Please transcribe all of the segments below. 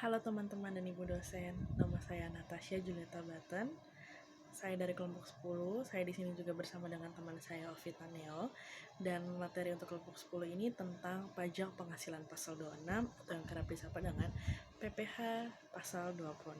Halo teman-teman dan ibu dosen, nama saya Natasha Julieta Baten. Saya dari kelompok 10. Saya di sini juga bersama dengan teman saya Ovita Neo. Dan materi untuk kelompok 10 ini tentang pajak penghasilan pasal 26 atau yang kerap disapa dengan PPh pasal 26.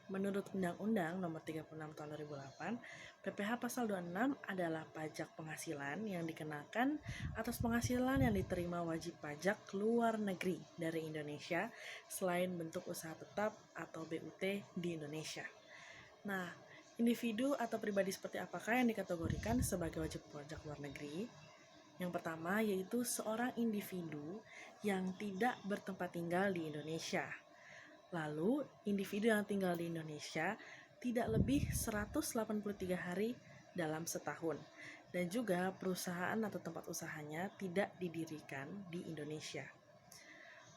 Menurut Undang-Undang Nomor 36 Tahun 2008, PPh Pasal 26 adalah pajak penghasilan yang dikenakan atas penghasilan yang diterima wajib pajak luar negeri dari Indonesia selain bentuk usaha tetap atau BUT di Indonesia. Nah, individu atau pribadi seperti apakah yang dikategorikan sebagai wajib pajak luar negeri? Yang pertama yaitu seorang individu yang tidak bertempat tinggal di Indonesia. Lalu, individu yang tinggal di Indonesia tidak lebih 183 hari dalam setahun. Dan juga perusahaan atau tempat usahanya tidak didirikan di Indonesia.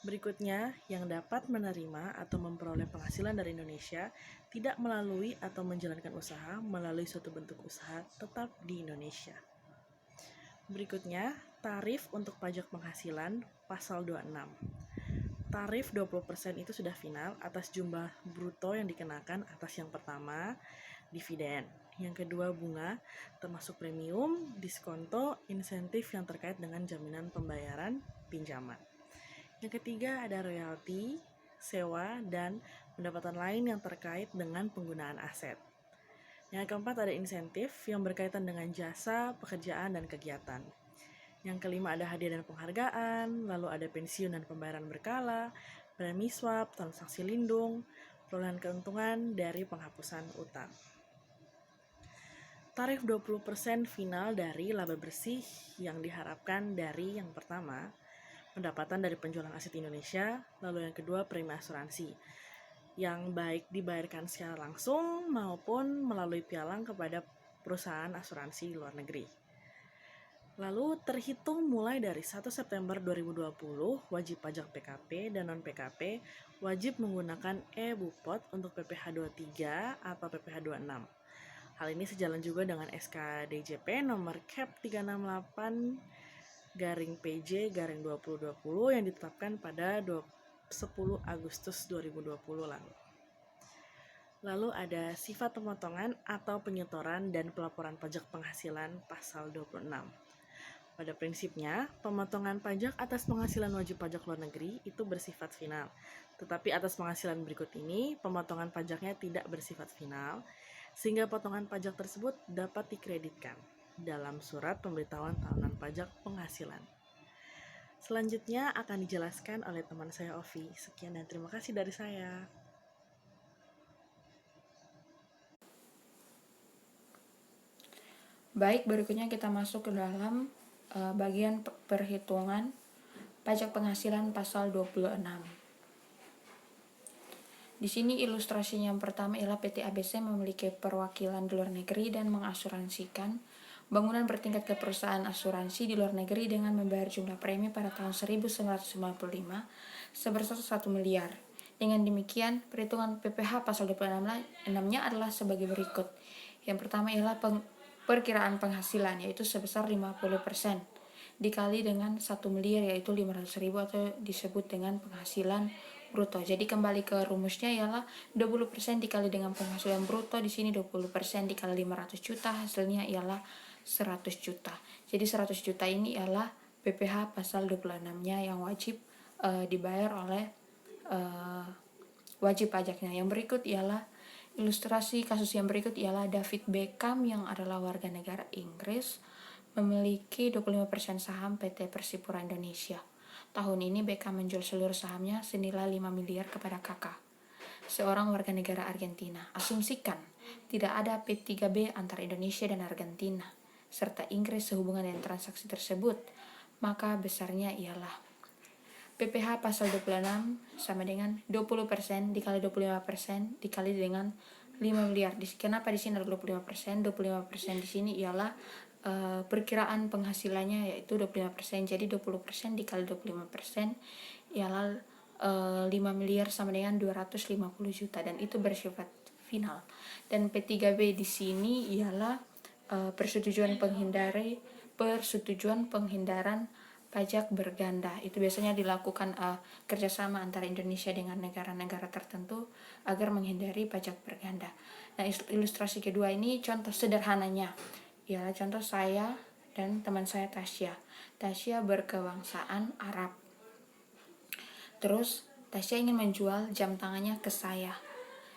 Berikutnya, yang dapat menerima atau memperoleh penghasilan dari Indonesia tidak melalui atau menjalankan usaha melalui suatu bentuk usaha tetap di Indonesia. Berikutnya, tarif untuk pajak penghasilan pasal 26. Tarif 20% itu sudah final atas jumlah bruto yang dikenakan atas yang pertama, dividen. Yang kedua, bunga, termasuk premium, diskonto, insentif yang terkait dengan jaminan pembayaran pinjaman. Yang ketiga, ada royalti, sewa, dan pendapatan lain yang terkait dengan penggunaan aset. Yang keempat, ada insentif yang berkaitan dengan jasa, pekerjaan, dan kegiatan. Yang kelima ada hadiah dan penghargaan, lalu ada pensiun dan pembayaran berkala, premi swap, transaksi lindung, perolehan keuntungan dari penghapusan utang. Tarif 20% final dari laba bersih yang diharapkan dari yang pertama, pendapatan dari penjualan aset Indonesia, lalu yang kedua premi asuransi, yang baik dibayarkan secara langsung maupun melalui pialang kepada perusahaan asuransi di luar negeri. Lalu terhitung mulai dari 1 September 2020, wajib pajak PKP dan non-PKP wajib menggunakan e-Bupot untuk PPh 23 atau PPh 26. Hal ini sejalan juga dengan SK DJP nomor Cap 368 PJ 2020 yang ditetapkan pada 10 Agustus 2020 lalu. Lalu ada sifat pemotongan atau penyetoran dan pelaporan pajak penghasilan pasal 26. Pada prinsipnya, pemotongan pajak atas penghasilan wajib pajak luar negeri itu bersifat final. Tetapi atas penghasilan berikut ini, pemotongan pajaknya tidak bersifat final, sehingga potongan pajak tersebut dapat dikreditkan dalam surat pemberitahuan tahunan pajak penghasilan. Selanjutnya akan dijelaskan oleh teman saya Ovi. Sekian dan terima kasih dari saya. Baik, berikutnya kita masuk ke dalam bagian perhitungan pajak penghasilan pasal 26. Di sini ilustrasinya yang pertama ialah PT ABC memiliki perwakilan di luar negeri dan mengasuransikan bangunan bertingkat ke perusahaan asuransi di luar negeri dengan membayar jumlah premi pada tahun 1995 sebesar 1 miliar. Dengan demikian, perhitungan PPh pasal 26-nya adalah sebagai berikut. Yang pertama ialah perkiraan penghasilan, yaitu sebesar 50% dikali dengan 1 miliar, yaitu 500.000 atau disebut dengan penghasilan bruto. Jadi kembali ke rumusnya ialah 20% dikali dengan penghasilan bruto, di sini 20% dikali 500 juta, hasilnya ialah 100 juta. Jadi 100 juta ini ialah PPh pasal 26-nya yang wajib dibayar oleh wajib pajaknya. Yang berikut ialah ilustrasi kasus yang berikut ialah David Beckham yang adalah warga negara Inggris memiliki 25% saham PT Persipura Indonesia. Tahun ini Beckham menjual seluruh sahamnya senilai 5 miliar kepada kakak, seorang warga negara Argentina. Asumsikan tidak ada P3B antara Indonesia dan Argentina, serta Inggris sehubungan dengan transaksi tersebut, maka besarnya ialah PPh pasal 26 sama dengan 20% dikali 25% dikali dengan 5 miliar. Kenapa di sini ada 25%? 25% di sini ialah perkiraan penghasilannya yaitu 25%. Jadi 20% dikali 25% ialah 5 miliar sama dengan 250 juta dan itu bersifat final. Dan P3B di sini ialah persetujuan penghindaran pajak berganda. Itu biasanya dilakukan kerjasama antara Indonesia dengan negara-negara tertentu agar menghindari pajak berganda. Nah, ilustrasi kedua ini contoh sederhananya. Ya, contoh saya dan teman saya Tasya. Tasya berkebangsaan Arab. Terus Tasya ingin menjual jam tangannya ke saya.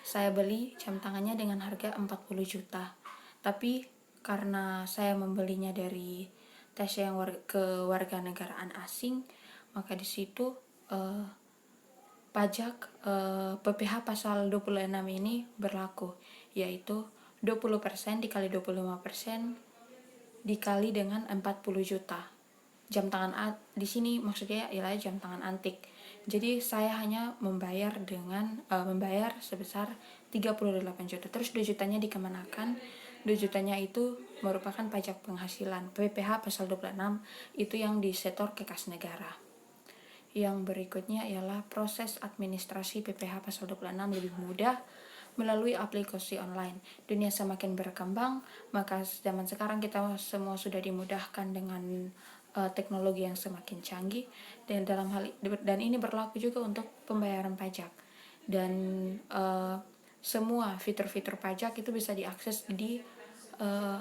Saya beli jam tangannya dengan harga 40 juta. Tapi karena saya membelinya dari Tasya yang kewarganegaraan asing, maka di situ pajak PPh pasal 26 ini berlaku, yaitu 20% dikali 25% dikali dengan 40 juta. Jam tangan di sini maksudnya ialah jam tangan antik. Jadi saya hanya membayar sebesar 38 juta. Terus 2 jutanya dikemanakan? 2 jutanya itu merupakan pajak penghasilan. PPh pasal 26 itu yang disetor ke kas negara. Yang berikutnya ialah proses administrasi PPh pasal 26 lebih mudah melalui aplikasi online. Dunia semakin berkembang, maka zaman sekarang kita semua sudah dimudahkan dengan teknologi yang semakin canggih, dan ini berlaku juga untuk pembayaran pajak. Dan semua fitur-fitur pajak itu bisa diakses di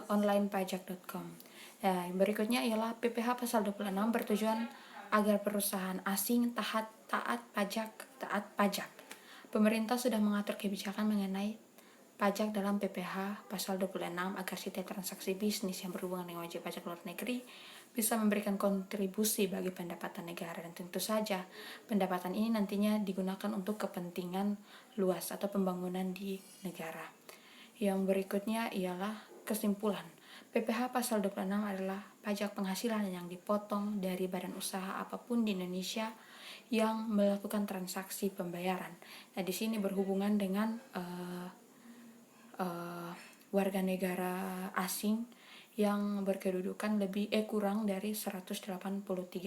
onlinepajak.com. Nah, berikutnya ialah PPh pasal 26 bertujuan agar perusahaan asing taat pajak. Pemerintah sudah mengatur kebijakan mengenai pajak dalam PPh pasal 26 agar setiap transaksi bisnis yang berhubungan dengan wajib pajak luar negeri bisa memberikan kontribusi bagi pendapatan negara, dan tentu saja pendapatan ini nantinya digunakan untuk kepentingan luas atau pembangunan di negara. Yang berikutnya ialah kesimpulan. PPh pasal 26 adalah pajak penghasilan yang dipotong dari badan usaha apapun di Indonesia yang melakukan transaksi pembayaran. Nah, di sini berhubungan dengan warga negara asing yang berkedudukan kurang dari 183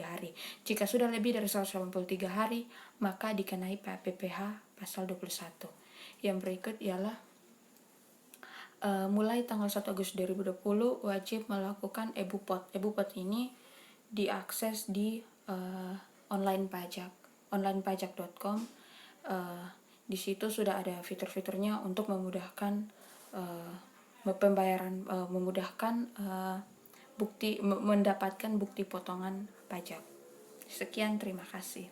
hari. Jika sudah lebih dari 183 hari, maka dikenai PPh pasal 21. Yang berikut ialah mulai tanggal 1 Agustus 2020 wajib melakukan EBUPOT. EBUPOT ini diakses di onlinepajak.com. Di situ sudah ada fitur-fiturnya untuk memudahkan pembayaran, mendapatkan bukti potongan pajak. Sekian, terima kasih.